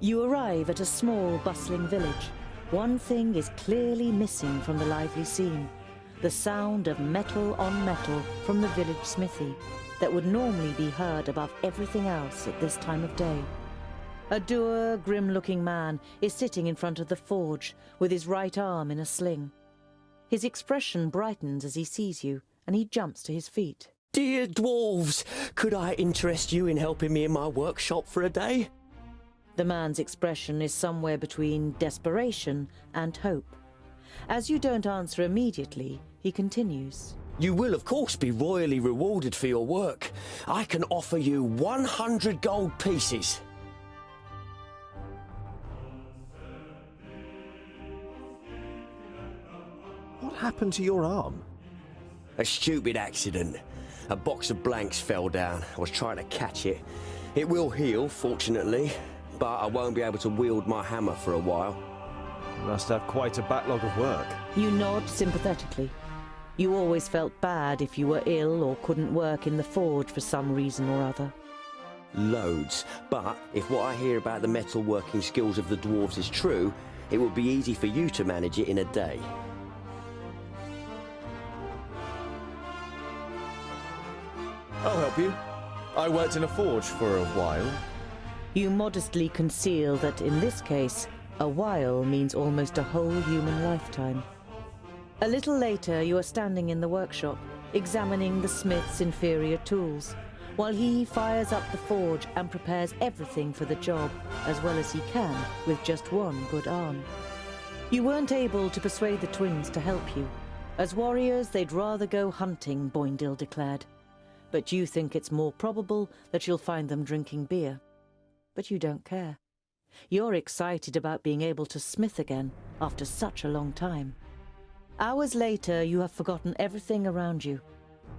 You arrive at a small, bustling village. One thing is clearly missing from the lively scene: the sound of metal on metal from the village smithy that would normally be heard above everything else at this time of day. A dour, grim-looking man is sitting in front of the forge with his right arm in a sling. His expression brightens as he sees you, and he jumps to his feet. Dear Dwarves, could I interest you in helping me in my workshop for a day? The man's expression is somewhere between desperation and hope. As you don't answer immediately, he continues. You will, of course, be royally rewarded for your work. I can offer you 100 gold pieces. What happened to your arm? A stupid accident. A box of blanks fell down. I was trying to catch it. It will heal, fortunately, but I won't be able to wield my hammer for a while. You must have quite a backlog of work. You nod sympathetically. You always felt bad if you were ill or couldn't work in the forge for some reason or other. Loads. But if what I hear about the metalworking skills of the dwarves is true, it will be easy for you to manage it in a day. I'll help you. I worked in a forge for a while. You modestly conceal that in this case, a while means almost a whole human lifetime. A little later, you are standing in the workshop, examining the smith's inferior tools, while he fires up the forge and prepares everything for the job, as well as he can, with just one good arm. You weren't able to persuade the twins to help you. As warriors, they'd rather go hunting, Boindil declared. But you think it's more probable that you'll find them drinking beer. But you don't care. You're excited about being able to smith again after such a long time. Hours later, you have forgotten everything around you.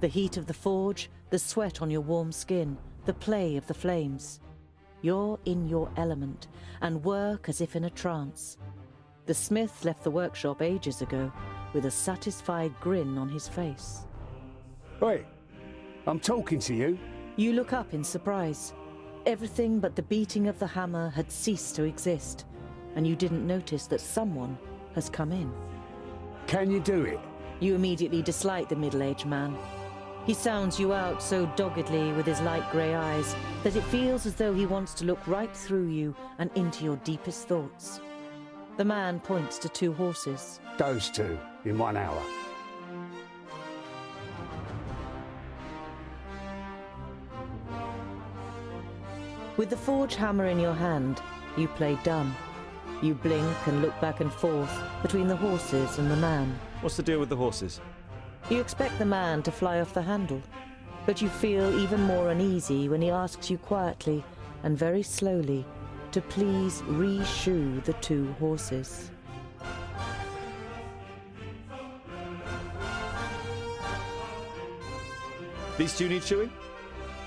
The heat of the forge, the sweat on your warm skin, the play of the flames. You're in your element and work as if in a trance. The smith left the workshop ages ago with a satisfied grin on his face. Oi, I'm talking to you. You look up in surprise. Everything but the beating of the hammer had ceased to exist, and you didn't notice that someone has come in. Can you do it? You immediately dislike the middle-aged man. He sounds you out so doggedly with his light grey eyes that it feels as though he wants to look right through you and into your deepest thoughts. The man points to two horses. Those two, in 1 hour. With the forge hammer in your hand, you play dumb. You blink and look back and forth between the horses and the man. What's the deal with the horses? You expect the man to fly off the handle, but you feel even more uneasy when he asks you quietly and very slowly to please re-shoe the two horses. These two need shoeing?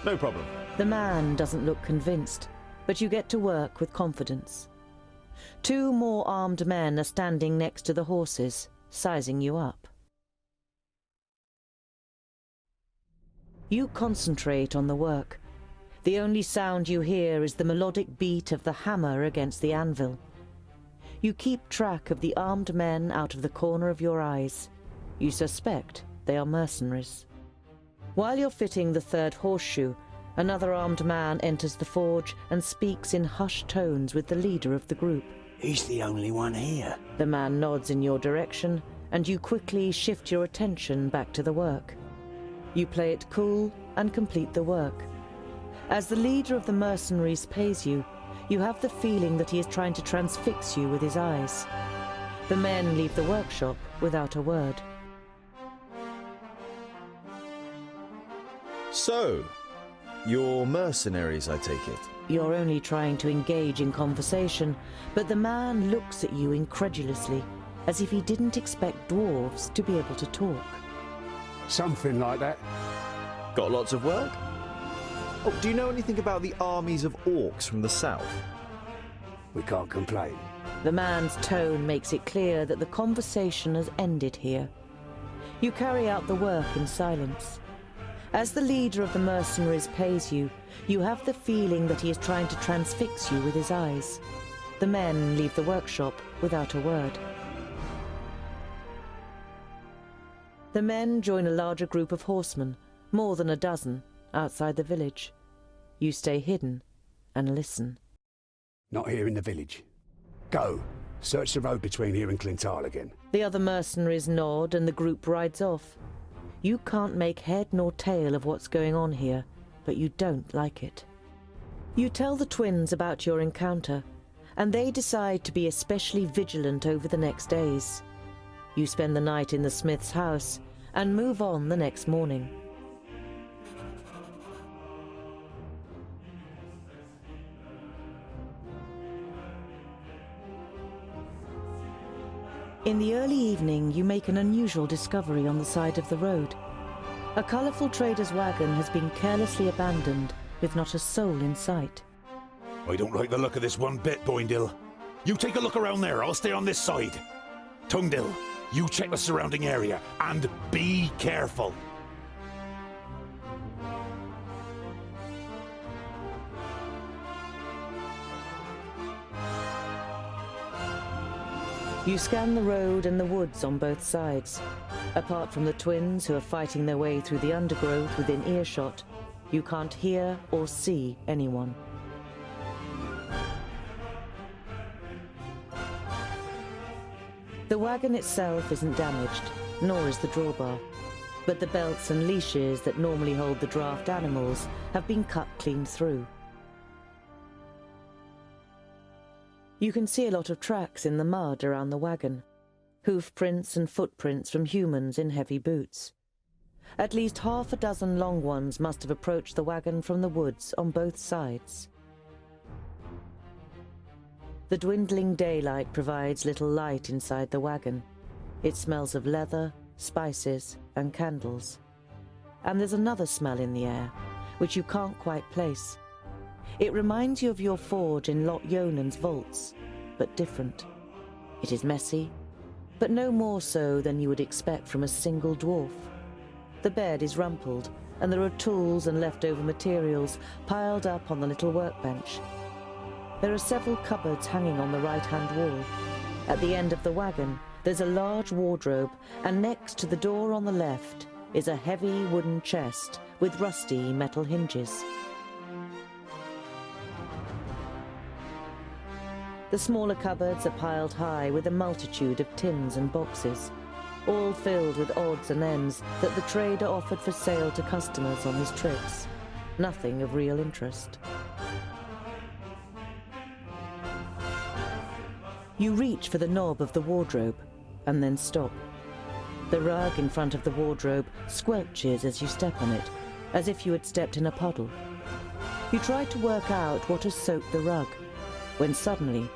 No problem. The man doesn't look convinced, but you get to work with confidence. Two more armed men are standing next to the horses, sizing you up. You concentrate on the work. The only sound you hear is the melodic beat of the hammer against the anvil. You keep track of the armed men out of the corner of your eyes. You suspect they are mercenaries. While you're fitting the third horseshoe, another armed man enters the forge and speaks in hushed tones with the leader of the group. He's the only one here. The man nods in your direction, and you quickly shift your attention back to the work. You play it cool and complete the work. As the leader of the mercenaries pays you, you have the feeling that he is trying to transfix you with his eyes. The men leave the workshop without a word. So, you're mercenaries, I take it? You're only trying to engage in conversation, but the man looks at you incredulously, as if he didn't expect dwarves to be able to talk. Something like that. Got lots of work? Oh, do you know anything about the armies of orcs from the south? We can't complain. The man's tone makes it clear that the conversation has ended here. You carry out the work in silence. As the leader of the mercenaries pays you, you have the feeling that he is trying to transfix you with his eyes. The men leave the workshop without a word. The men join a larger group of horsemen, more than a dozen, outside the village. You stay hidden and listen. Not here in the village. Go. Search the road between here and Clintal again. The other mercenaries nod and the group rides off. You can't make head nor tail of what's going on here, but you don't like it. You tell the twins about your encounter, and they decide to be especially vigilant over the next days. You spend the night in the smith's house and move on the next morning. In the early evening, you make an unusual discovery on the side of the road. A colourful trader's wagon has been carelessly abandoned, with not a soul in sight. I don't like the look of this one bit, Boindil. You take a look around there, I'll stay on this side. Tungdil, you check the surrounding area, and be careful. You scan the road and the woods on both sides. Apart from the twins who are fighting their way through the undergrowth within earshot, you can't hear or see anyone. The wagon itself isn't damaged, nor is the drawbar, but the belts and leashes that normally hold the draft animals have been cut clean through. You can see a lot of tracks in the mud around the wagon, hoof prints and footprints from humans in heavy boots. At least half a dozen long ones must have approached the wagon from the woods on both sides. The dwindling daylight provides little light inside the wagon. It smells of leather, spices, and candles. And there's another smell in the air, which you can't quite place. It reminds you of your forge in Lot Yonan's vaults, but different. It is messy, but no more so than you would expect from a single dwarf. The bed is rumpled, and there are tools and leftover materials piled up on the little workbench. There are several cupboards hanging on the right-hand wall. At the end of the wagon, there's a large wardrobe, and next to the door on the left is a heavy wooden chest with rusty metal hinges. The smaller cupboards are piled high with a multitude of tins and boxes, all filled with odds and ends that the trader offered for sale to customers on his trips. Nothing of real interest. You reach for the knob of the wardrobe, and then stop. The rug in front of the wardrobe squelches as you step on it, as if you had stepped in a puddle. You try to work out what has soaked the rug, when suddenly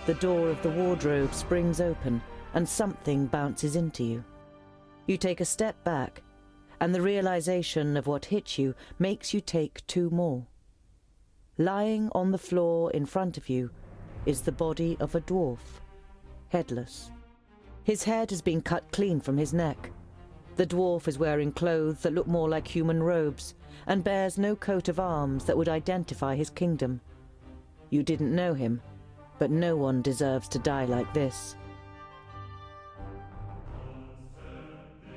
the door of the wardrobe springs open and something bounces into you. You take a step back, and the realization of what hit you makes you take two more. Lying on the floor in front of you is the body of a dwarf, headless. His head has been cut clean from his neck. The dwarf is wearing clothes that look more like human robes and bears no coat of arms that would identify his kingdom. You didn't know him, but no one deserves to die like this.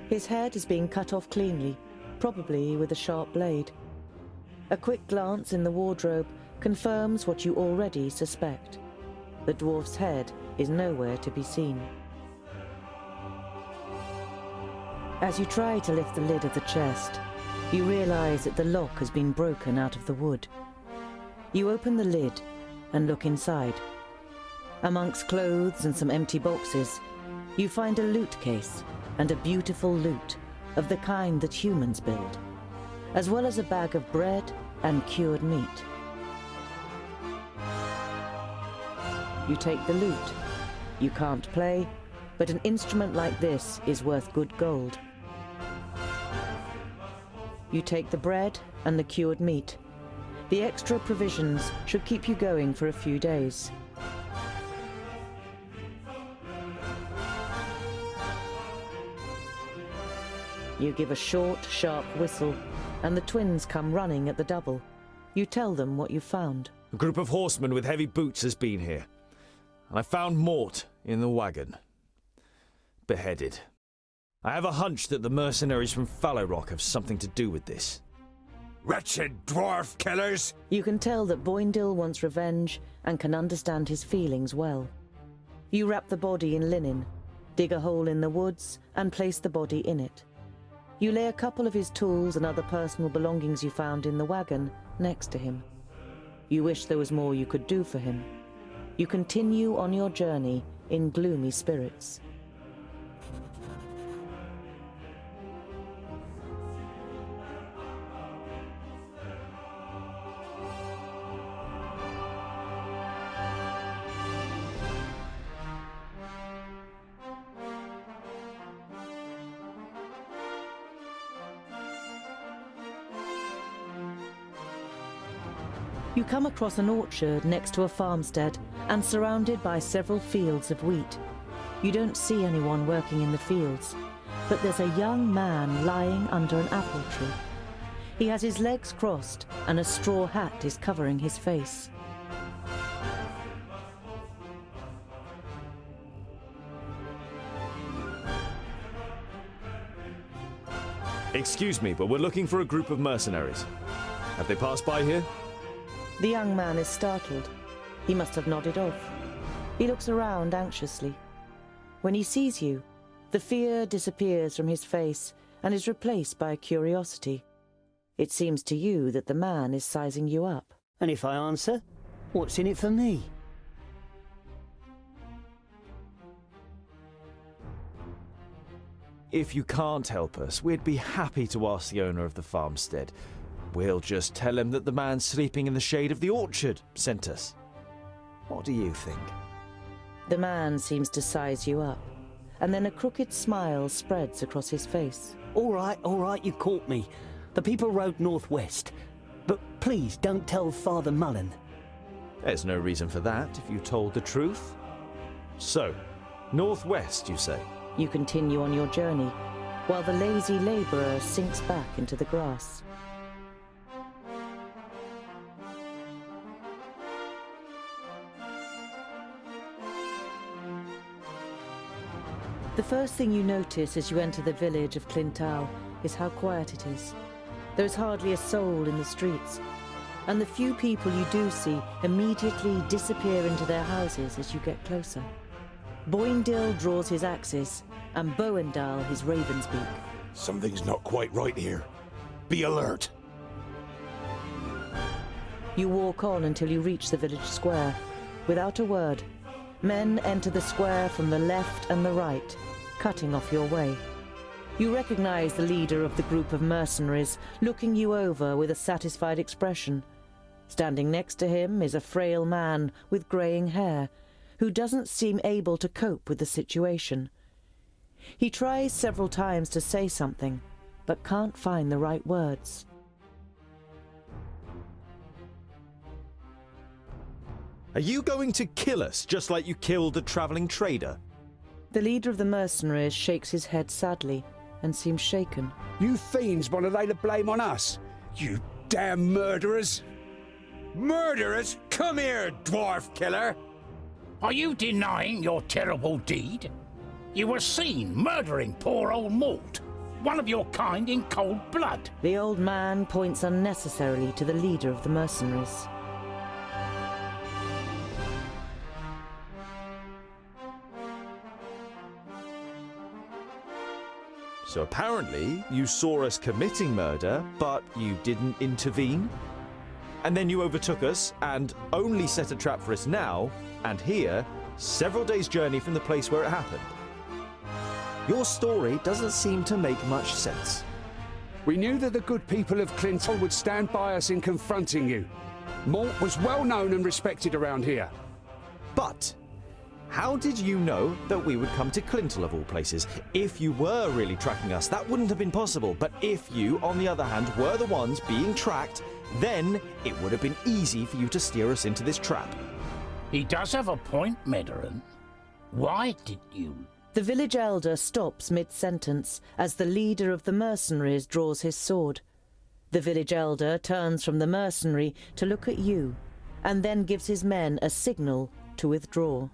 His head is being cut off cleanly, probably with a sharp blade. A quick glance in the wardrobe confirms what you already suspect. The dwarf's head is nowhere to be seen. As you try to lift the lid of the chest, you realize that the lock has been broken out of the wood. You open the lid and look inside. Amongst clothes and some empty boxes, you find a loot case and a beautiful loot of the kind that humans build, as well as a bag of bread and cured meat. You take the loot. You can't play, but an instrument like this is worth good gold. You take the bread and the cured meat. The extra provisions should keep you going for a few days. You give a short, sharp whistle, and the twins come running at the double. You tell them what you found. A group of horsemen with heavy boots has been here. and I found Mort in the wagon. Beheaded. I have a hunch that the mercenaries from Fallow Rock have something to do with this. Wretched dwarf killers! You can tell that Boindil wants revenge and can understand his feelings well. You wrap the body in linen, dig a hole in the woods, and place the body in it. You lay a couple of his tools and other personal belongings you found in the wagon next to him. You wish there was more you could do for him. You continue on your journey in gloomy spirits. You come across an orchard next to a farmstead and surrounded by several fields of wheat. You don't see anyone working in the fields, but there's a young man lying under an apple tree. He has his legs crossed and a straw hat is covering his face. Excuse me, but we're looking for a group of mercenaries. Have they passed by here? The young man is startled. He must have nodded off. He looks around anxiously. When he sees you, the fear disappears from his face and is replaced by curiosity. It seems to you that the man is sizing you up. And if I answer, what's in it for me? If you can't help us, we'd be happy to ask the owner of the farmstead. We'll just tell him that the man sleeping in the shade of the orchard sent us. What do you think? The man seems to size you up, and then a crooked smile spreads across his face. All right, you caught me. The people rode northwest. But please don't tell Father Mullen. There's no reason for that if you told the truth. So, northwest, you say? You continue on your journey, while the lazy labourer sinks back into the grass. The first thing you notice as you enter the village of Clintal is how quiet it is. There is hardly a soul in the streets, and the few people you do see immediately disappear into their houses as you get closer. Boindil draws his axes, and Boendal his raven's beak. Something's not quite right here. Be alert. You walk on until you reach the village square. Without a word, men enter the square from the left and the right, cutting off your way. You recognize the leader of the group of mercenaries, looking you over with a satisfied expression. Standing next to him is a frail man with greying hair, who doesn't seem able to cope with the situation. He tries several times to say something, but can't find the right words. Are you going to kill us just like you killed the travelling trader? The leader of the mercenaries shakes his head sadly and seems shaken. You fiends want to lay the blame on us? You damn murderers! Murderers? Come here, dwarf killer! Are you denying your terrible deed? You were seen murdering poor old Mort, one of your kind in cold blood. The old man points unnecessarily to the leader of the mercenaries. So apparently, you saw us committing murder, but you didn't intervene? And then you overtook us and only set a trap for us now, and here, several days' journey from the place where it happened. Your story doesn't seem to make much sense. We knew that the good people of Clinton would stand by us in confronting you. Mort was well known and respected around here. But how did you know that we would come to Clinton of all places? If you were really tracking us, that wouldn't have been possible. But if you, on the other hand, were the ones being tracked, then it would have been easy for you to steer us into this trap. He does have a point, Medarin. Why did you? The village elder stops mid-sentence as the leader of the mercenaries draws his sword. The village elder turns from the mercenary to look at you, and then gives his men a signal to withdraw.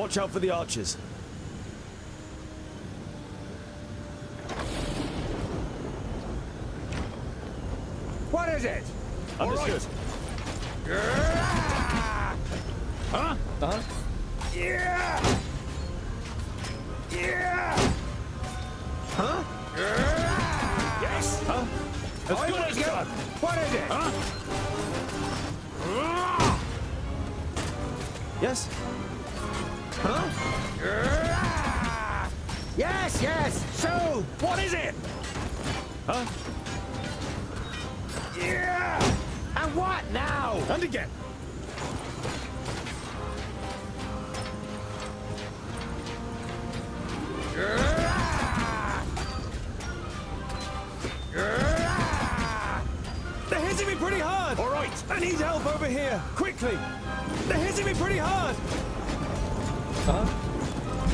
Watch out for the archers. What is it? Understood. Huh? Yeah! Yeah! Huh? Yes? Huh? As good as done. What is it? Huh? Yes? Huh? Yes, yes! So, What is it? Huh? yeah! And what now? And again. They're hitting me pretty hard. All right. I need help over here, quickly. They're hitting me pretty hard.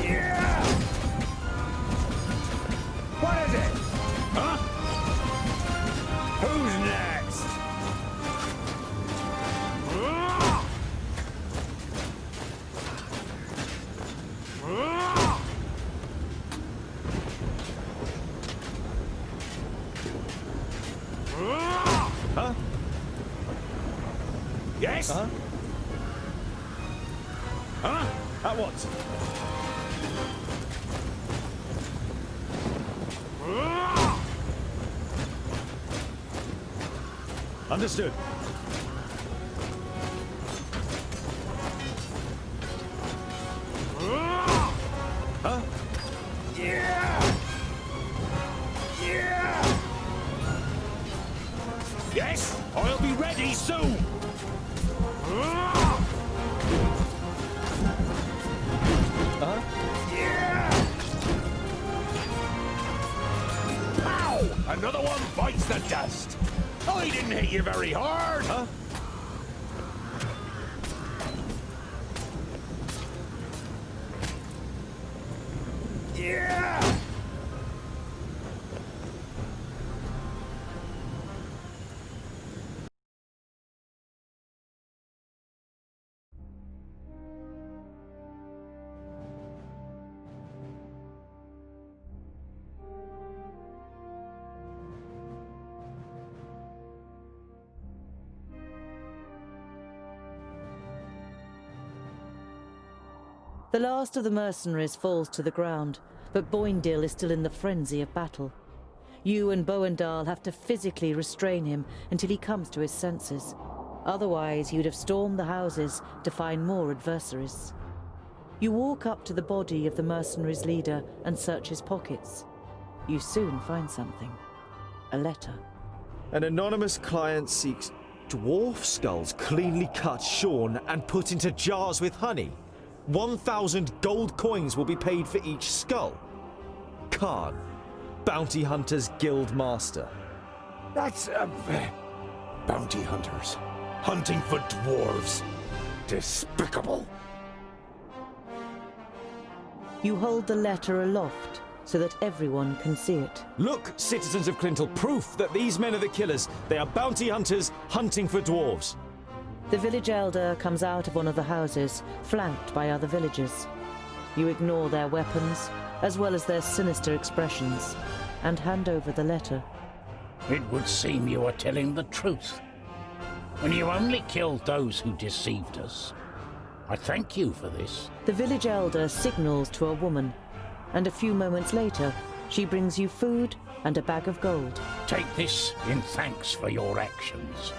Yeah! What is it? Huh? Who's next? Huh? Yes? Huh? Huh? At once. Understood. Huh? Yeah! Yeah! Yes? I'll be ready soon. Yeah! Pow! Another one bites the dust. I didn't hit you very hard. Huh? Yeah! The last of the mercenaries falls to the ground, but Boindil is still in the frenzy of battle. You and Boendal have to physically restrain him until he comes to his senses. Otherwise, you'd have stormed the houses to find more adversaries. You walk up to the body of the mercenaries' leader and search his pockets. You soon find something. A letter. An anonymous client seeks dwarf skulls cleanly cut, shorn, and put into jars with honey. 1,000 gold coins will be paid for each skull. Khan, Bounty Hunters Guild Master. That's bounty hunters hunting for dwarves. Despicable. You hold the letter aloft so that everyone can see it. Look, citizens of Clintel, proof that these men are the killers. They are bounty hunters hunting for dwarves. The village elder comes out of one of the houses, flanked by other villagers. You ignore their weapons, as well as their sinister expressions, and hand over the letter. It would seem you are telling the truth. When you only killed those who deceived us. I thank you for this. The village elder signals to a woman, and a few moments later, she brings you food and a bag of gold. Take this in thanks for your actions.